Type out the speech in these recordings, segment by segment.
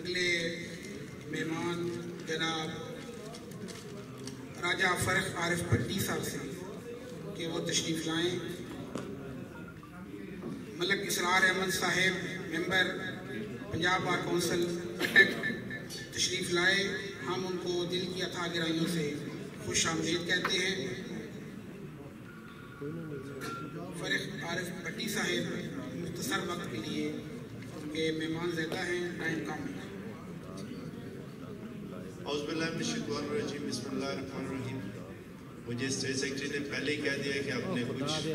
اگلے مہمان جناب راجہ فرخ عارف بھٹی صاحب سے کہ وہ تشریف لائیں. ملک اسرار احمد صاحب ممبر پنجاب بار کونسل اٹک تشریف لائے. ہم ان کو دل کی اتھا گہرائیوں سے خوش آمدید کہتے ہیں. فرخ عارف بھٹی صاحب مختصر وقت کے لیے کہ مہمان زیادہ ہیں ٹائم کم ہے. اعوذ باللہ من الشیطان الرجیم بسم اللہ الرحمن الرحیم. مجھے اسٹیٹ سیکرٹری نے پہلے ہی کہہ دیا کہ آپ نے کچھ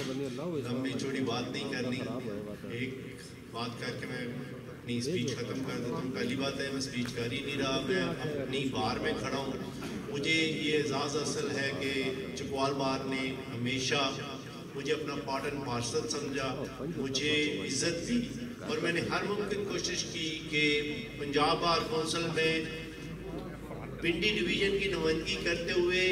لمبی چوڑی بات نہیں کرنی, ایک بات کر کے میں اپنی اسپیچ ختم کر دیتا ہوں. پہلی بات ہے میں اسپیچ کر ہی نہیں رہا, میں اپنی بار میں کھڑا ہوں. مجھے یہ اعزاز حاصل ہے کہ چکوال بار نے ہمیشہ مجھے اپنا پارٹ اینڈ پارسل سمجھا, مجھے عزت دی, اور میں نے ہر ممکن کوشش کی کہ پنجاب بار کونسل میں پنڈی ڈویژن کی نمائندگی کرتے ہوئے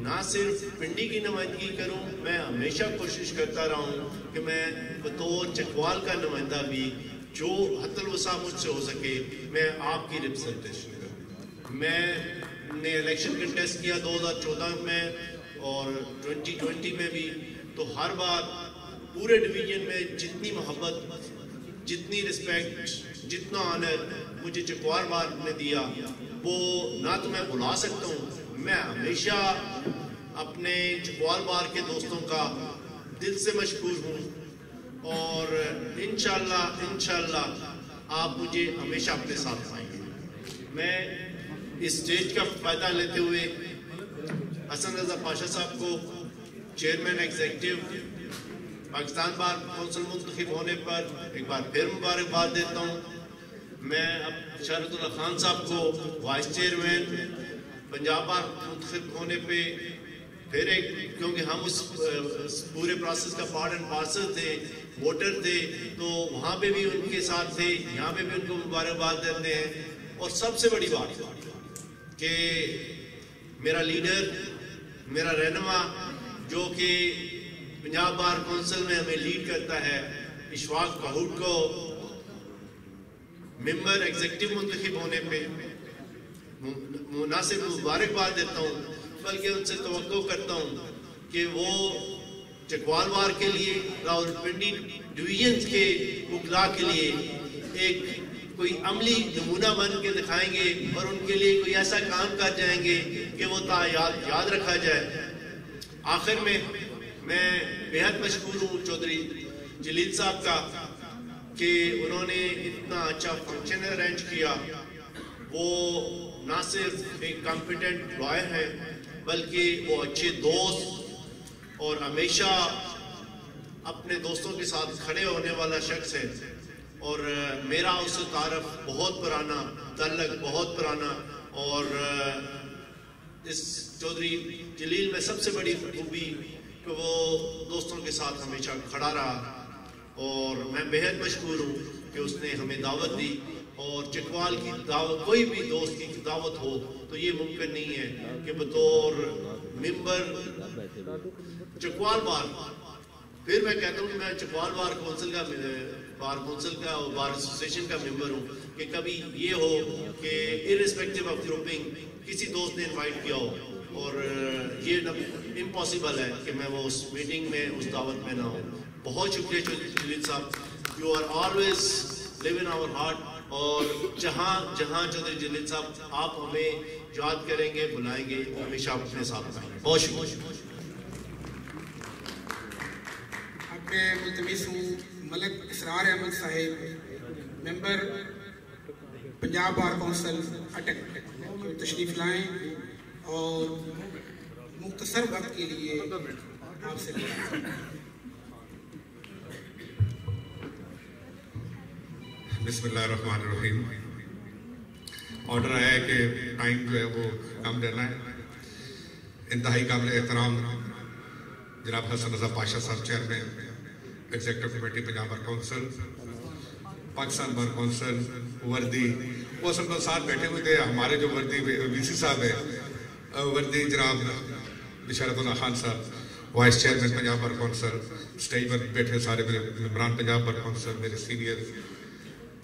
نہ صرف پنڈی کی نمائندگی کروں, میں ہمیشہ کوشش کرتا رہا ہوں کہ میں بطور چکوال کا نمائندہ بھی جو حد الوسع مجھ سے ہو سکے میں آپ کی ریپرزنٹیشن کروں. میں نے الیکشن کنٹیسٹ کیا 2014 میں اور 2020 میں بھی, تو ہر بار پورے ڈویژن میں جتنی محبت, جتنی رسپیکٹ, جتنا آنر مجھے چکوال بار نے دیا وہ نہ تو میں بھلا سکتا ہوں. میں ہمیشہ اپنے چکوال بار کے دوستوں کا دل سے مشکور ہوں, اور انشاءاللہ آپ مجھے ہمیشہ اپنے ساتھ پائیں گے. میں اس اسٹیج کا فائدہ لیتے ہوئے حسن رضا پاشا صاحب کو chairman executive Pakistan bar council منتخب ہونے پر ایک بار پھر مبارکباد دیتا ہوں. میں اب شارت اللہ خان صاحب کو وائس چیئرمین پنجاب بار منتخب ہونے پہ پھر ایک, کیونکہ ہم اس پورے پروسیس کا پارٹ اینڈ پارسل تھے, ووٹر تھے, تو وہاں پہ بھی ان کے ساتھ تھے, یہاں پہ بھی ان کو مبارکباد دیتے ہیں. اور سب سے بڑی بات کہ میرا لیڈر, میرا رہنما جو کہ پنجاب بار کونسل میں ہمیں لیڈ کرتا ہے, اشفاق کہوٹ کو ممبر ایگزیکٹو منتخب ہونے پہ مناسب مبارکباد دیتا ہوں, بلکہ ان سے توقع کرتا ہوں کہ وہ چکوال بار کے لیے, راولپنڈی ڈویژن کے وکلاء کے لیے ایک کوئی عملی نمونہ بن کے دکھائیں گے, اور ان کے لیے کوئی ایسا کام کر جائیں گے کہ وہ یاد رکھا جائے. آخر میں بہت مشکور ہوں چودھری جلیل صاحب کا کہ انہوں نے اتنا اچھا فنکشن ارینج کیا. وہ نہ صرف ایک کمپیٹنٹ لائر ہیں بلکہ وہ اچھے دوست اور ہمیشہ اپنے دوستوں کے ساتھ کھڑے ہونے والا شخص ہے, اور میرا اس سے تعارف بہت پرانا تعلق, بہت پرانا. اور اس چودھری جلیل میں سب سے بڑی خوبی کہ وہ دوستوں کے ساتھ ہمیشہ کھڑا رہا, اور میں بہت مشکور ہوں کہ اس نے ہمیں دعوت دی. اور چکوال کی دعوت, کوئی بھی دوست کی دعوت ہو تو یہ ممکن نہیں ہے کہ بطور ممبر چکوال بار, پھر میں کہتا ہوں کہ میں چکوال بار کونسل کا اور بار ایسوسیشن کا ممبر ہوں, کہ کبھی یہ ہو کہ ارسپیکٹیو آف گروپنگ کسی دوست نے انوائٹ کیا ہو, اور یہ امپاسبل ہے کہ میں وہ اس میٹنگ میں, اس دعوت میں نہ ہوں. بہت شکریہ چودھری جلیل صاحب, you are always live in our heart. اور جہاں چودھری جلیل صاحب آپ ہمیں یاد کریں گے, بلائیں گے, ہمیشہ اپنے ساتھ آئیں گے. بہت شکریہ. اب میں ملتمس ہوں ملک اسرار احمد صاحب ممبر پنجاب بار کونسل اٹک تشریف لائیں اور مختصر وقت کے لیے آپ سے بسم اللہ الرحمن الرحیم. آرڈر آیا ہے کہ ٹائم جو ہے وہ کم دینا ہے. انتہائی قابل احترام جناب حسن رضا پاشا صاحب chairman executive committee Punjab bar council, Pakistan bar council وردی, وہ سب ساتھ بیٹھے ہوئے تھے. ہمارے جو وردی وی سی صاحب ہے, وردی جناب بشارت اللہ خان صاحب vice chairman Punjab bar council, stage پر بیٹھے سارے میرے ممبران پنجاب بار کونسل, میرے سینئر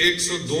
102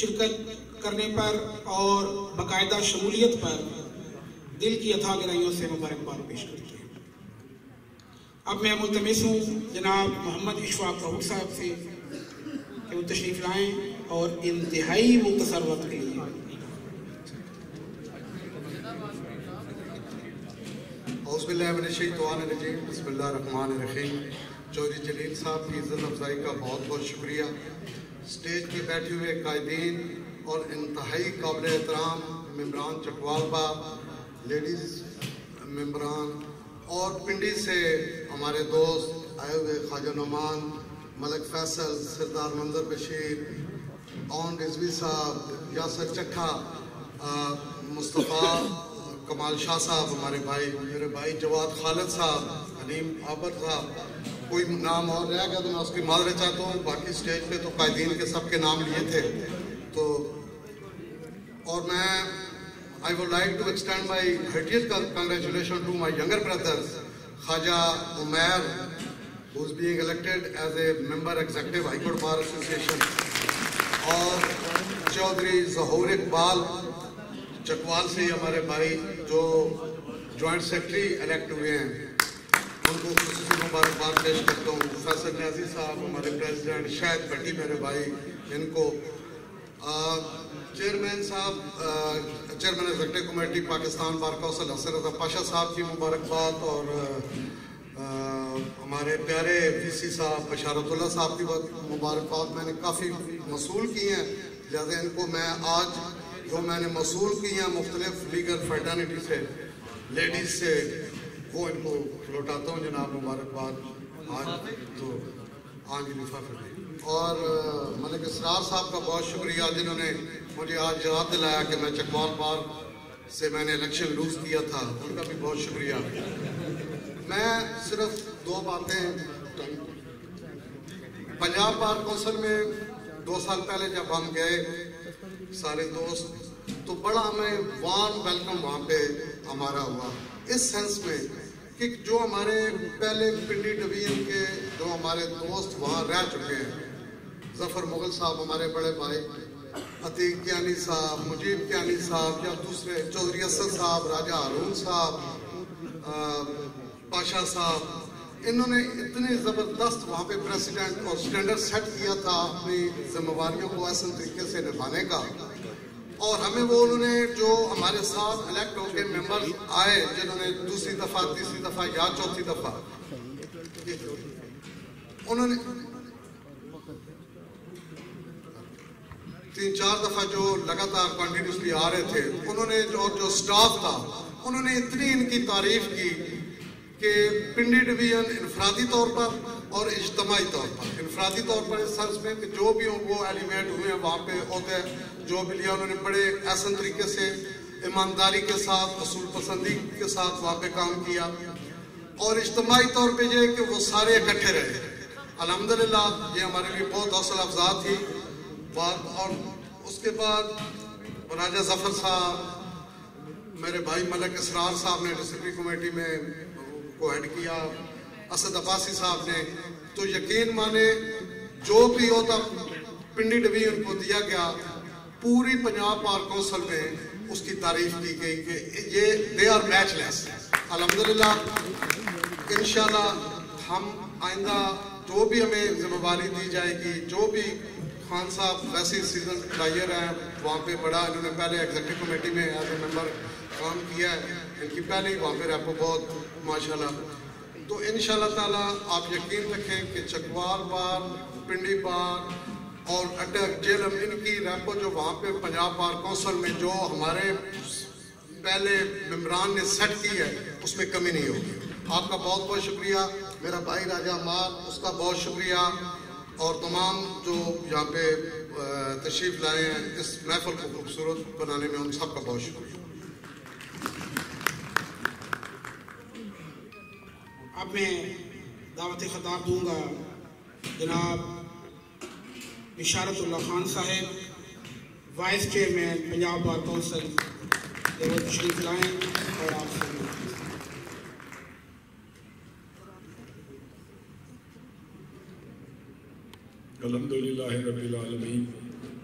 شرکت کرنے پر اور باقاعدہ شمولیت پر دل کی اتھا گہرائیوں سے مبارکباد پیش کرتے ہیں۔ اب میں ملتمس ہوں جناب محمد اشفاق فاروق صاحب سے کہ وہ تشریف لائیں اور انتہائی مختصر وقت کے لیے۔ اعوذ باللہ من الشیطان الرجیم، بسم اللہ الرحمن الرحیم۔ چودھری جلیل صاحب کی عزت افزائی کا بہت بہت شکریہ۔ اسٹیج پہ بیٹھے ہوئے قائدین اور انتہائی قابل احترام ممبران چکوال باغ، لیڈیز ممبران اور پنڈی سے ہمارے دوست آئے ہوئے خواجہ نعمان، ملک فیصل، سردار منظر بشیر، اون رضوی صاحب، یاسر چکھا، مصطفیٰ کمال شاہ صاحب، ہمارے بھائی، میرے بھائی جواد خالد صاحب، حلیم عابد صاحب، کوئی نام اور رہ گیا تو میں اس کی معذرت چاہتا ہوں۔ باقی اسٹیج پہ تو قائدین کے سب کے نام لیے تھے تو، اور میں I would like to extend my heartiest congratulations to my younger brothers, Khaja Umair, who is being elected as a member executive High Court Bar Association, اور چودھری ظہور اقبال چکوال سے ہمارے بھائی جو جوائنٹ سیکرٹری الیکٹ ہوئے ہیں، ان کو خصوصی مبارکباد پیش کرتا ہوں۔ فیصل نیازی صاحب ہمارے پریزیڈنٹ، شاہد بھٹی میرے بھائی، ان کو چیئرمین صاحب، chairman executive committee Pakistan bar council Hassan Raza Pasha صاحب کی مبارکباد، اور ہمارے پیارے وی سی صاحب بشارت اللہ صاحب کی مبارکباد۔ میں نے کافی موصول کی ہیں، لہذا ان کو میں آج جو میں نے موصول کی ہیں مختلف لیگل فیٹرنیٹی سے، لیڈیز سے، وہ ان کو لوٹاتا ہوں جناب مبارکباد۔ آج تو آج لفافے اور ملک اسرار صاحب کا بہت شکریہ جنہوں نے مجھے آج یاد دلایا کہ میں چکوال بار سے میں نے الیکشن لوز کیا تھا، ان کا بھی بہت شکریہ۔ میں صرف دو باتیں، پنجاب بار کونسل میں 2 سال پہلے جب ہم گئے سارے دوست تو بڑا ہمیں وارم ویلکم وہاں پہ ہمارا ہوا، اس سینس میں کہ جو ہمارے پہلے پنڈی ڈویژن کے جو ہمارے دوست وہاں رہ چکے ہیں، ظفر مغل صاحب ہمارے بڑے بھائی، عتیق کیانی صاحب، مجیب کیانی صاحب، یا دوسرے چودھری اسد صاحب، راجہ ہارون صاحب، پاشا صاحب، انہوں نے اتنے زبردست وہاں پہ پریسیڈنٹ اور سٹینڈرڈ سیٹ کیا تھا اپنی ذمہ داریوں کو احسن طریقے سے نبھانے کا، اور ہمیں وہ انہوں نے جو ہمارے ساتھ الیکٹ ہو کے ممبر آئے جنہوں نے دوسری دفعہ، تیسری دفعہ یا چوتھی دفعہ، انہوں نے 3-4 دفعہ جو لگاتار کنٹینیوسلی آ رہے تھے، انہوں نے جو سٹاف تھا انہوں نے اتنی ان کی تعریف کی کہ پنڈی ڈویژن انفرادی طور پر اور اجتماعی طور پر، انفرادی طور پر اس سنس میں کہ جو بھی وہ ایلیمنٹ ہوئے ہیں وہاں پہ ہوتے ہیں، جو بھی لیا انہوں نے بڑے احسن طریقے سے ایمانداری کے ساتھ، اصول پسندی کے ساتھ وہاں پہ کام کیا، اور اجتماعی طور پہ یہ کہ وہ سارے اکٹھے رہے۔ الحمدللہ یہ ہمارے لیے بہت حوصلہ افزا تھی بات۔ اور اس کے بعد راجہ ظفر صاحب، میرے بھائی ملک اسرار صاحب نے ڈسپلنری کمیٹی میں کو ایڈ کیا، اسد عباسی صاحب نے، تو یقین مانے جو بھی ہوتا پنڈی ڈویژن کو دیا گیا، پوری پنجاب بار کونسل میں اس کی تعریف کی گئی کہ یہ دے آر میچ لیس۔ الحمدللہ انشاءاللہ ہم آئندہ جو بھی ہمیں ذمہ داری دی جائے گی، جو بھی خان صاحب ویسے سیزن پلائر ہیں وہاں پہ بڑا، انہوں نے پہلے ایگزیکٹو کمیٹی میں ایز اے ممبر کام کیا ہے، ان کی پہلے وہاں پہ ریپو بہت ماشاءاللہ، تو انشاءاللہ تعالیٰ آپ یقین رکھیں کہ چکوال بار، پنڈی بار اور اٹک جیلم، ان کی ریپو جو وہاں پہ پنجاب بار کونسل میں جو ہمارے پہلے ممبران نے سیٹ کی ہے اس میں کمی نہیں ہوگی۔ آپ کا بہت بہت شکریہ۔ میرا بھائی راجہ عمار، اس کا بہت شکریہ، اور تمام جو یہاں پہ تشریف لائے ہیں اس محفل کو خوبصورت بنانے میں، ان سب کا بہت شکریہ۔ اب میں دعوت خطاب دوں گا جناب بشارت اللہ خان صاحب، vice chairman Punjab bar council, وہ تشریف لائیں اور آپ سے الحمدللہ رب العالمین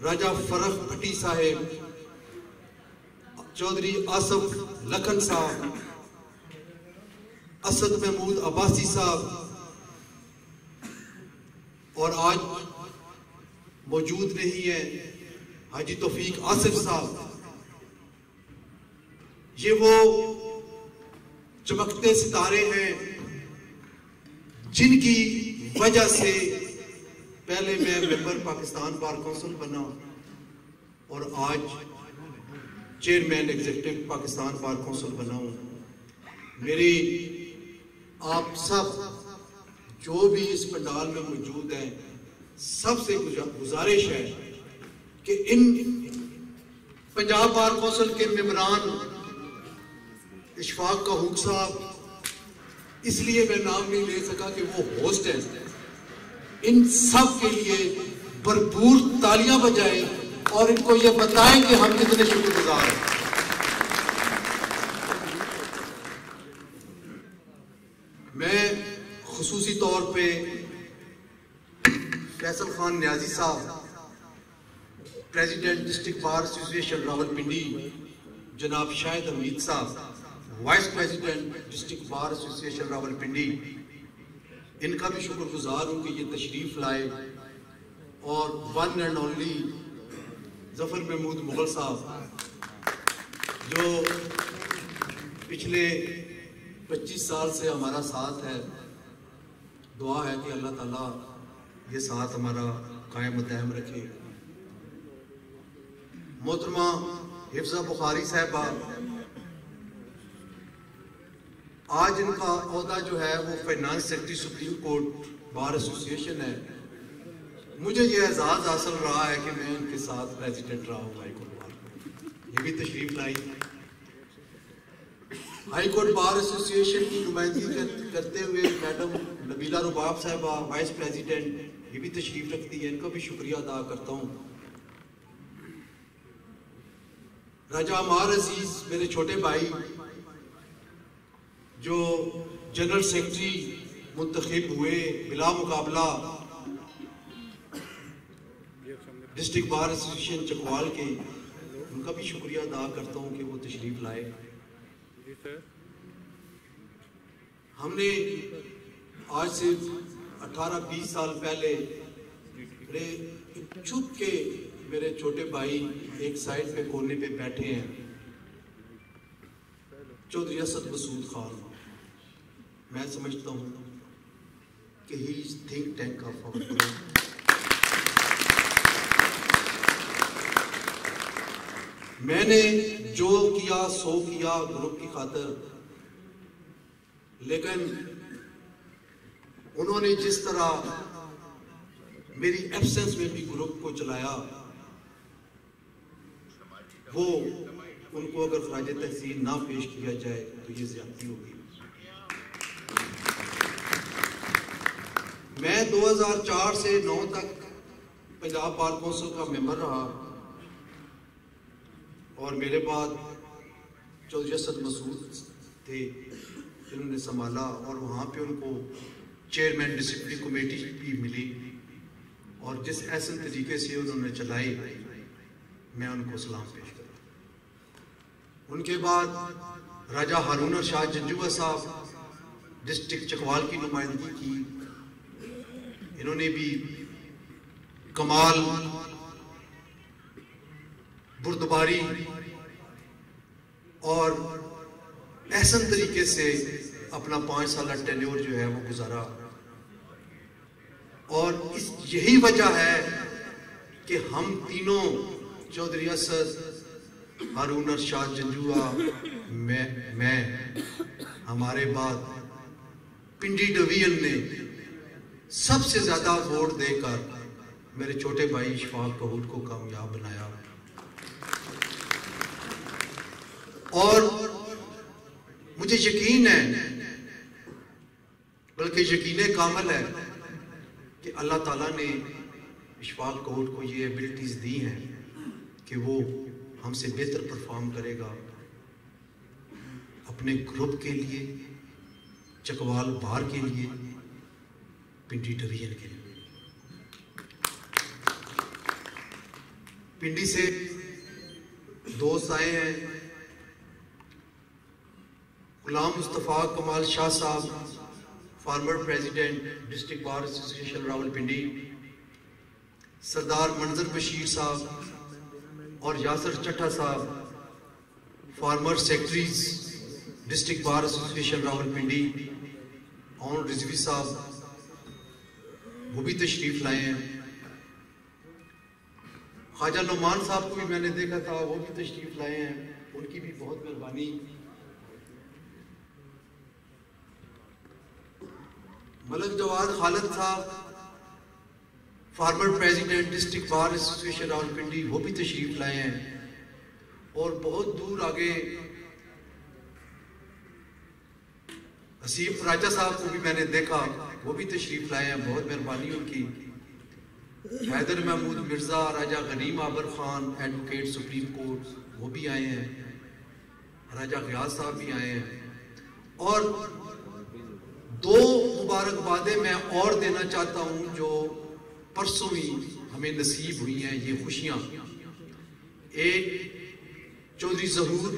راجہ فرخ بھٹی صاحب، چودھری آصف لکھن صاحب، اسد محمود عباسی صاحب، اور آج موجود نہیں ہیں حاجی توفیق آصف صاحب. یہ وہ چمکتے ستارے ہیں جن کی وجہ سے پہلے میں ممبر پاکستان بار کونسل بنا اور آج chairman executive Pakistan bar council بنا ہوں. میری آپ سب جو بھی اس پنڈال میں موجود ہیں سب سے گزارش ہے کہ ان پنجاب بار کونسل کے ممبران، اشفاق کہوک صاحب، اس لیے میں نام نہیں لے سکا کہ وہ ہوسٹ ہیں، ان سب کے لیے بھرپور تالیاں بجائیں اور ان کو یہ بتائیں کہ ہم کتنے شکر گزار ہیں. میں خصوصی طور پہ فیصل خان نیازی صاحب، president district bar association Rawalpindi, جناب شاہد حمید صاحب، vice president district bar association Rawalpindi, ان کا بھی شکر گزار ہوں کہ یہ تشریف لائے. اور ون اینڈ اونلی ظفر محمود مغل صاحب جو پچھلے 25 سال سے ہمارا ساتھ ہے. دعا ہے کہ اللہ تعالیٰ یہ ساتھ ہمارا قائم و دائم رکھے. محترمہ حفظہ بخاری صاحبہ، آج ان کا عہدہ جو ہے وہ finance secretary supreme court bar association ہے. مجھے یہ اعزاز حاصل رہا ہے کہ میں ان کے ساتھ پریزیڈنٹ رہا ہوں ہائی کورٹ بار. یہ بھی تشریف لائی. ہائی کورٹ بار ایسوسیشن کی نمائندگی کرتے ہوئے میڈم نبیلہ رباب صاحبہ، وائس پریزیڈنٹ، یہ بھی تشریف رکھتی ہے. ان کا بھی شکریہ ادا کرتا ہوں. راجہ عمار عزیز میرے چھوٹے بھائی جو جنرل سیکرٹری منتخب ہوئے بلا مقابلہ ڈسٹرکٹ بار ایسوسیشن چکوال کے، ان کا بھی شکریہ ادا کرتا ہوں کہ وہ تشریف لائے. ہم نے آج سے 18-20 سال پہلے چھپ کے میرے چھوٹے بھائی ایک سائڈ پہ کونے پہ بیٹھے ہیں، چودھری اسد مسعود خان. میں سمجھتا ہوں کہ he is think tank of our group. میں نے جو کیا سو کیا گروپ کی خاطر، لیکن انہوں نے جس طرح میری ایبسنس میں بھی گروپ کو چلایا، وہ ان کو اگر خراج تحسین نہ پیش کیا جائے تو یہ زیادتی ہوگی. میں 2004 سے 9 تک پنجاب بار کونسل کا ممبر رہا اور میرے بعد چودھری اسد مسعود تھے جنہوں نے سنبھالا، اور وہاں پہ ان کو چیئرمین ڈسپلن کمیٹی بھی ملی اور جس احسن طریقے سے انہوں نے چلائی میں ان کو سلام پیش کرتا. ان کے بعد راجہ ہارون ارشاد جنجوہ صاحب ڈسٹرکٹ چکوال کی نمائندگی کی. انہوں نے بھی کمال بردباری اور احسن طریقے سے اپنا 5 سالہ ٹینیور جو ہے وہ گزارا. اور یہی وجہ ہے کہ ہم تینوں چودھری اسد، ہارون ارشاد جنجوہ، میں ہمارے بعد پنڈی ڈویژن نے سب سے زیادہ ووٹ دے کر میرے چھوٹے بھائی اشفاق کہوک کو کامیاب بنایا. اور مجھے یقین ہے، بلکہ یقین کامل ہے کہ اللہ تعالیٰ نے اشفاق کہوک کو یہ ایبلٹیز دی ہیں کہ وہ ہم سے بہتر پرفارم کرے گا اپنے گروپ کے لیے، چکوال بار کے لیے، پنڈی ڈویژن کے لیے. پنڈی سے دوست آئے ہیں، غلام مصطفیٰ کمال شاہ صاحب، former president district bar association Rawalpindi, Sardar Manzar Bashir صاحب اور یاسر چٹھا صاحب، former secretaries district bar association Rawalpindi, اور رضوی صاحب وہ بھی تشریف لائے ہیں۔ خواجہ نعمان صاحب کو بھی میں نے دیکھا تھا، وہ بھی تشریف لائے ہیں، ان کی بھی بہت مہربانی۔ ملک جواد خالد صاحب، former president district bar association Rawalpindi, وہ بھی تشریف لائے ہیں۔ اور بہت دور آگے حسیب راجہ صاحب کو بھی میں نے دیکھا، وہ بھی تشریف لائے ہیں، بہت مہربانی ان کی۔ حیدر محمود مرزا، راجہ غنیم آبر خان ایڈوکیٹ سپریم کورٹ، وہ بھی آئے ہیں، راجہ غیاث صاحب بھی آئے ہیں۔ اور دو مبارکبادیں میں اور دینا چاہتا ہوں جو پرسوں ہی ہمیں نصیب ہوئی ہیں یہ خوشیاں۔ ایک چودھری ظہور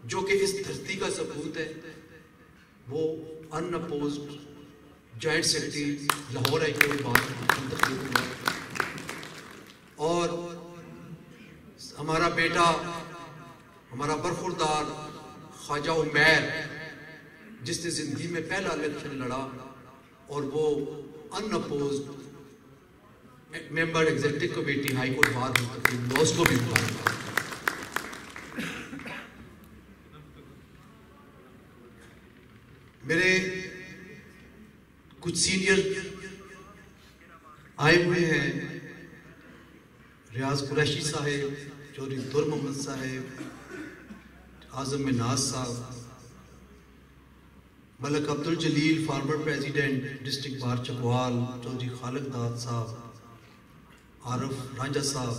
جو کہ اس دھرتی کا ثبوت ہے، وہ unopposed joint secretary Lahore high court bar منتخب ہوا، اور ہمارا بیٹا، ہمارا برخوردار خواجہ عمیر، جس نے زندگی میں پہلا الیکشن لڑا اور وہ unopposed member executive committee high court bar منتخب ہوا، اس کو بھی مبارکباد۔ میرے کچھ سینئر آئے ہوئے ہیں، ریاض قریشی صاحب، چودھری در محمد صاحب، اعظم مناز صاحب، Malik Abdul Jalil former president district bar Chakwal, Chaudhry Khaliq Dad صاحب، عارف رانجھا صاحب،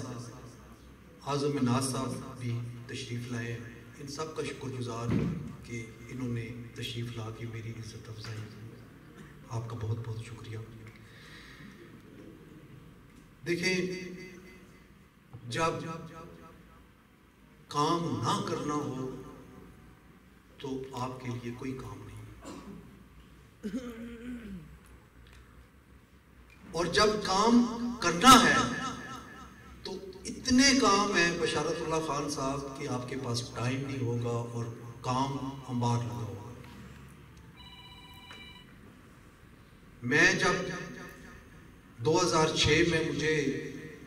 اعظم مناز صاحب بھی تشریف لائے ہیں۔ ان سب کا شکر گزار ہوں کہ انہوں نے تشریف لا کے میری عزت افزائی، آپ کا بہت بہت شکریہ۔ دیکھیں، جب کام نہ کرنا ہو تو آپ کے لیے کوئی کام نہیں، اور جب کام کرنا ہے تو اتنے کام ہیں بشارت اللہ خان صاحب کہ آپ کے پاس ٹائم نہیں ہوگا اور کام انبار لگا ہوگا۔ میں جب 2006 میں مجھے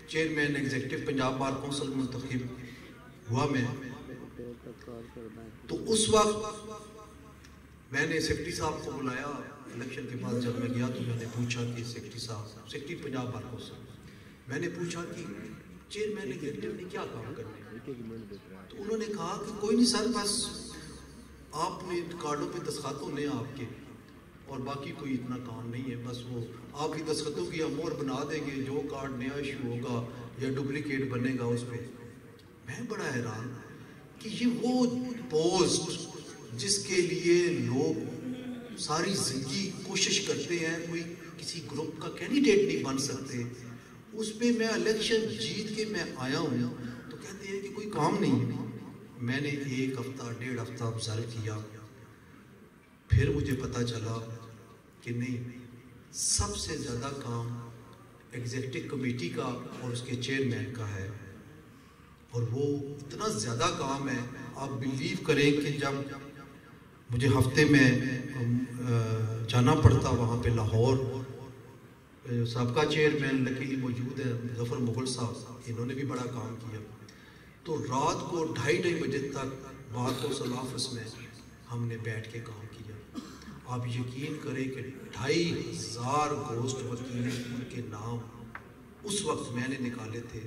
chairman executive Punjab bar council منتخب ہوا میں، تو اس وقت میں نے سیکرٹری صاحب کو بلایا الیکشن کے بعد۔ جب میں گیا تو میں نے پوچھا کہ سیکرٹری صاحب، سیکرٹری پنجاب بار کونسل، میں نے پوچھا کہ چیئرمین ایگزیکٹو نے کیا کام کرنے، تو انہوں نے کہا کہ کوئی نہیں سر، بس آپ نے کارڈوں پہ دستخط ہونے آپ کے، اور باقی کوئی اتنا کام نہیں ہے، بس وہ آپ کی دستخطوں کی مہر بنا دیں گے، جو کارڈ نیا ایشو ہوگا یا ڈپلیکیٹ بنے گا اس پہ۔ میں بڑا حیران کہ یہ وہ پوسٹ جس کے لیے لوگ ساری زندگی کوشش کرتے ہیں، کوئی کسی گروپ کا کینڈیڈیٹ نہیں بن سکتے، اس پہ میں الیکشن جیت کے میں آیا ہوں تو کہتے ہیں کہ کوئی کام نہیں ہے۔ میں نے 1 ہفتہ 1.5 ہفتہ آبزرو کیا، پھر مجھے پتا چلا کہ نہیں، سب سے زیادہ کام ایگزیکٹو کمیٹی کا اور اس کے چیئرمین کا ہے، اور وہ اتنا زیادہ کام ہے، آپ بلیو کریں کہ جب مجھے ہفتے میں جانا پڑتا وہاں پہ لاہور، سابقہ چیئرمین لکیلی موجود ہے ظفر مغل صاحب، انہوں نے بھی بڑا کام کیا، تو رات کو 2:30 بجے تک بار کونسل آفس میں ہم نے بیٹھ کے کام کیا۔ آپ یقین کریں کہ 2500 گوسٹ وکیل ان کے نام اس وقت میں نے نکالے تھے،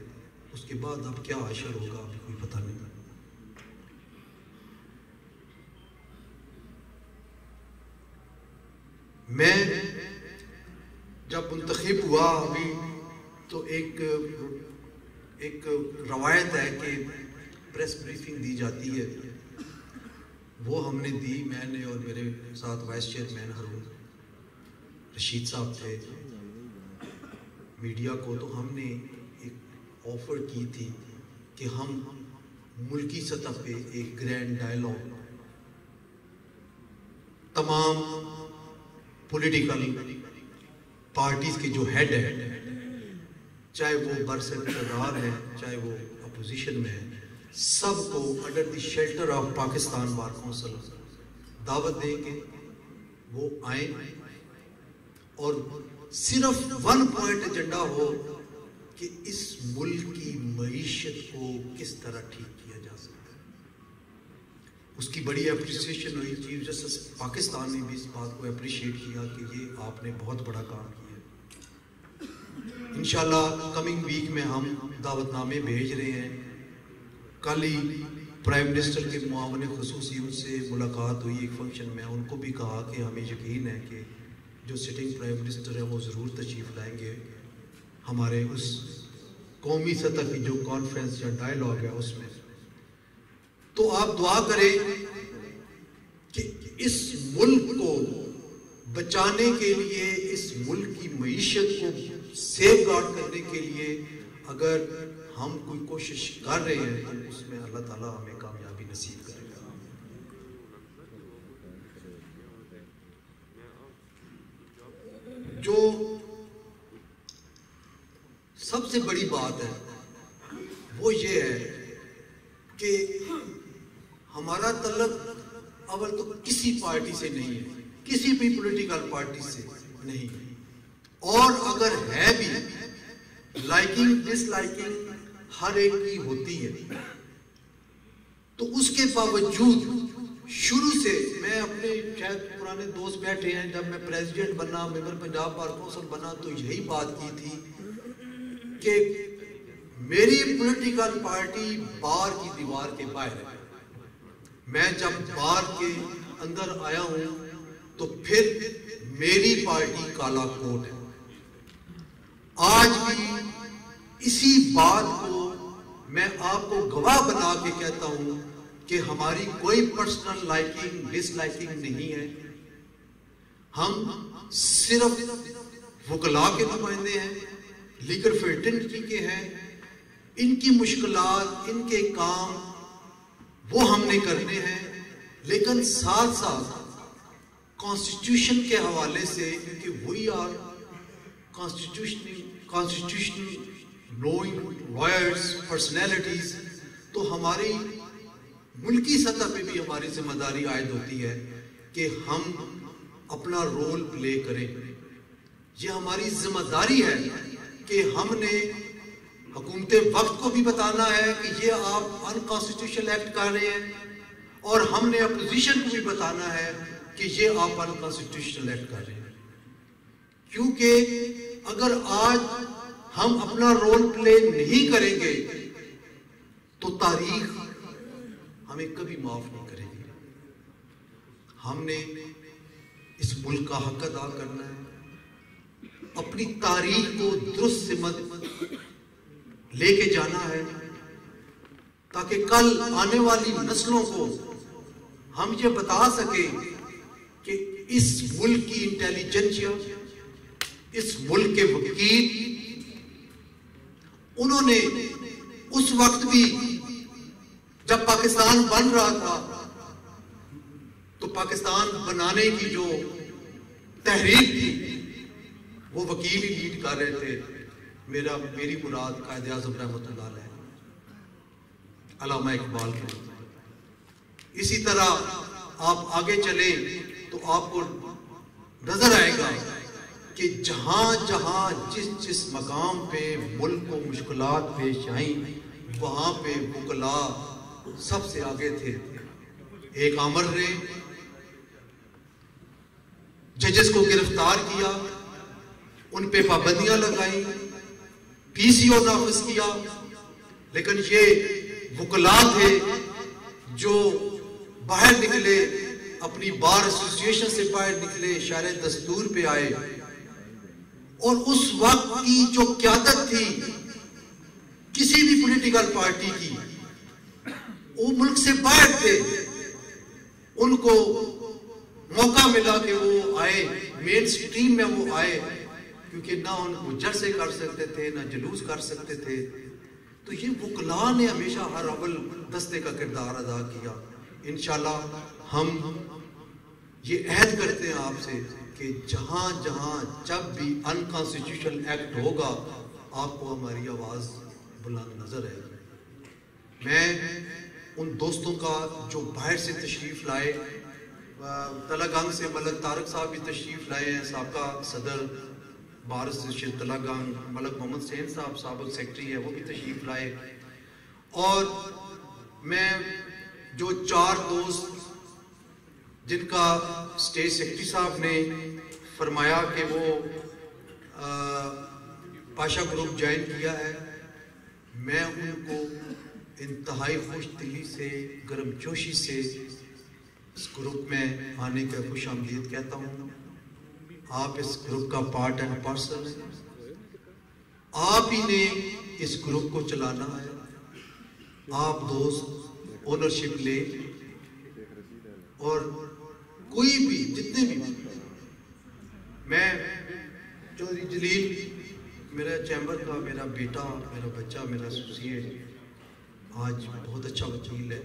اس کے بعد اب کیا حشر ہوگا ابھی کوئی پتہ نہیں۔ میں جب منتخب ہوا ابھی تو ایک روایت ہے کہ پریس بریفنگ دی جاتی ہے، وہ ہم نے دی، میں نے اور میرے ساتھ وائس چیئرمین ہارون رشید صاحب تھے، میڈیا کو، تو ہم نے ایک آفر کی تھی کہ ہم ملکی سطح پہ ایک گرینڈ ڈائلاگ تمام پولیٹیکل پارٹیز کے جو ہیڈ ہیں، چاہے وہ برسرکردار ہیں چاہے وہ اپوزیشن میں ہیں، سب کو under the shelter of Pakistan bar council دعوت دیں گے، وہ آئیں اور صرف 1 پوائنٹ ایجنڈا ہو کہ اس ملک کی معیشت کو کس طرح ٹھیک کیا جا سکتا ہے۔ اس کی بڑی اپریسیشن ہوئی، چیف جسٹس پاکستان نے بھی اس بات کو اپریشیٹ کیا کہ یہ آپ نے بہت بڑا کام کیا۔ انشاءاللہ کمنگ ویک میں ہم دعوت نامے بھیج رہے ہیں۔ کل ہی پرائم منسٹر کے معاون خصوصی ان سے ملاقات ہوئی ایک فنکشن میں، ان کو بھی کہا کہ ہمیں یقین ہے کہ جو سٹنگ پرائم منسٹر ہے وہ ضرور تشریف لائیں گے ہمارے اس قومی سطح کی جو کانفرنس یا ڈائلاگ ہے اس میں۔ تو آپ دعا کریں کہ اس ملک کو بچانے کے لیے، اس ملک کی معیشت کو سیف گارڈ کرنے کے لیے اگر ہم کوئی کوشش کر رہے ہیں تو اس میں اللہ تعالیٰ ہمیں کامیابی نصیب کرے گا۔ جو سب سے بڑی بات ہے وہ یہ ہے کہ ہمارا تعلق اول تو کسی پارٹی سے نہیں ہے، کسی بھی پولیٹیکل پارٹی سے نہیں ہے، اور اگر ہے بھی لائکنگ ڈس لائکنگ ہر ایک کی ہوتی ہے، تو اس کے باوجود شروع سے میں اپنے شاید پرانے دوست بیٹھے ہیں، جب میں پریزیڈنٹ بنا، ممبر پنجاب بار کونسل بنا، تو یہی بات کی تھی کہ میری پولیٹیکل پارٹی بار کی دیوار کے باہر ہے، میں جب بار کے اندر آیا ہوں تو پھر میری پارٹی کالا کوٹ ہے۔ آج بھی اسی بات کو میں آپ کو گواہ بنا کے کہتا ہوں کہ ہماری کوئی پرسنل لائکنگ ڈس لائکنگ نہیں ہے، ہم صرف وکلاء کے نمائندے ہیں، لیگل فریٹرنیٹی کے ہیں، ان کی مشکلات، ان کے کام وہ ہم نے کرنے ہیں، لیکن ساتھ ساتھ کانسٹیٹیوشن کے حوالے سے، کیونکہ we are constitution knowing lawyers personalities, تو ہماری ملکی سطح پہ بھی ہماری ذمہ داری عائد ہوتی ہے کہ ہم اپنا رول پلے کریں۔ یہ ہماری ذمہ داری ہے کہ ہم نے حکومت وقت کو بھی بتانا ہے کہ یہ آپ انکانسٹیٹیوشنل ایکٹ کر رہے ہیں، اور ہم نے اپوزیشن کو بھی بتانا ہے کہ یہ آپ انکانسٹیٹیوشنل ایکٹ کر رہے ہیں، کیونکہ اگر آج ہم اپنا رول پلے نہیں کریں گے تو تاریخ ہمیں کبھی معاف نہیں کرے گی۔ ہم نے اس ملک کا حق ادا کرنا ہے، اپنی تاریخ کو درست سمت لے کے جانا ہے، تاکہ کل آنے والی نسلوں کو ہم یہ بتا سکیں کہ اس ملک کی انٹیلیجنسیا، اس ملک کے وکیل، انہوں نے اس وقت بھی جب پاکستان بن رہا تھا تو پاکستان بنانے کی جو تحریک تھی وہ وکیل ہی لیڈ کر رہے تھے۔ میری مراد قائد اعظم رحمۃ اللہ علیہ، علامہ اقبال کے۔ اسی طرح آپ آگے چلیں تو آپ کو نظر آئے گا کہ جہاں جہاں جس مقام پہ ملک کو مشکلات پیش آئیں وہاں پہ وکلاء سب سے آگے تھے۔ ایک آمر نے ججز کو گرفتار کیا، ان پہ پابندیاں لگائیں، پی سی او نافذ کیا، لیکن یہ وکلاء تھے جو باہر نکلے، اپنی بار ایسوسییشن سے باہر نکلے، شرع دستور پہ آئے، اور اس وقت کی جو قیادت تھی کسی بھی پولیٹیکل پارٹی کی، وہ ملک سے باہر تھے، ان کو موقع ملا کہ وہ آئے، مین سٹریم میں وہ آئے، کیونکہ نہ ان کو جلسے کر سکتے تھے، نہ جلوس کر سکتے تھے، تو یہ وکلاء نے ہمیشہ ہر اول دستے کا کردار ادا کیا. انشاءاللہ ہم یہ عہد کرتے ہیں آپ سے کہ جہاں جہاں جب بھی انکانسٹیٹیوشنل ایکٹ ہوگا آپ کو ہماری آواز بلند نظر آئے گی. میں ان دوستوں کا جو باہر سے تشریف لائے، تلہ گنگ سے ملک طارق صاحب بھی تشریف لائے ہیں، سابقہ صدر بار ایسوسیشن تلہ گنگ، ملک محمد حسین صاحب سابق سیکرٹری ہے وہ بھی تشریف لائے. اور میں جو 4 دوست جن کا اسٹیٹ سیکرٹری صاحب نے فرمایا کہ وہ پاشا گروپ جوائن کیا ہے، میں ان کو انتہائی خوش دلی سے، گرم جوشی سے اس گروپ میں آنے کا خوش آمدید کہتا ہوں. آپ اس گروپ کا پارٹ اینڈ پارسل ہیں، آپ ہی نے اس گروپ کو چلانا ہے. آپ دوست اونرشپ لے اور کوئی بھی جتنے بھی، میں چودھری جلیل میرا چیمبر کا میرا بیٹا، میرا بچہ، میرا ایسوسیٹ آج بہت اچھا وکیل ہے.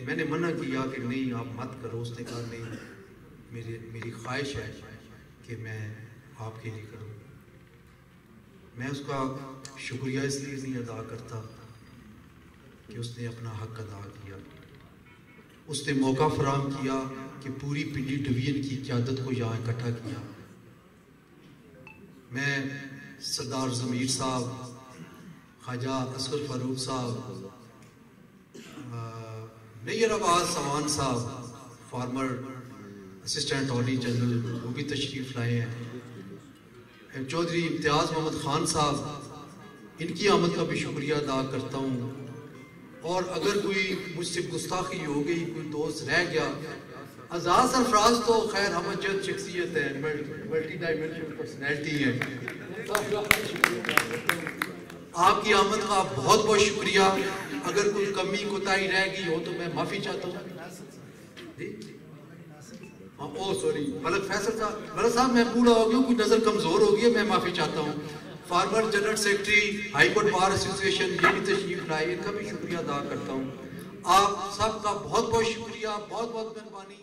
میں نے منع کیا کہ نہیں آپ مت کرو، اس نے کہا نہیں میری خواہش ہے کہ میں آپ کے لیے کروں. میں اس کا شکریہ اس لیے نہیں ادا کرتا کہ اس نے اپنا حق ادا کیا. اس نے موقع فراہم کیا کہ پوری پنڈی ڈویژن کی قیادت کو یہاں اکٹھا کیا. میں سردار ضمیر صاحب، خواجہ اصغر فاروق صاحب، نیر عباس سمان صاحب فارمر اسسٹنٹ اٹارنی جنرل وہ بھی تشریف لائے ہیں، چودھری امتیاز محمد خان صاحب، ان کی آمد کا بھی شکریہ ادا کرتا ہوں. اور اگر کوئی مجھ سے گستاخی ہو گئی، کوئی دوست رہ گیا، اعزاز سرفراز تو خیر ہم جد شخصیت ہے، ملٹی ڈائمینشنل پرسنالٹی ہے. آپ کی آمد کا بہت بہت شکریہ. اگر کوئی کمی کوتاہی رہ گئی ہو تو میں معافی چاہتا ہوں. سوری ملک فیصل صاحب، ملک صاحب میں بوڑھا ہو گیا، کوئی نظر کمزور ہو گئی، میں معافی چاہتا ہوں. Former general secretary high court bar association یہ بھی تشریف لائے، ان کا بھی شکریہ ادا کرتا ہوں. آپ سب کا بہت بہت شکریہ، بہت بہت مہربانی.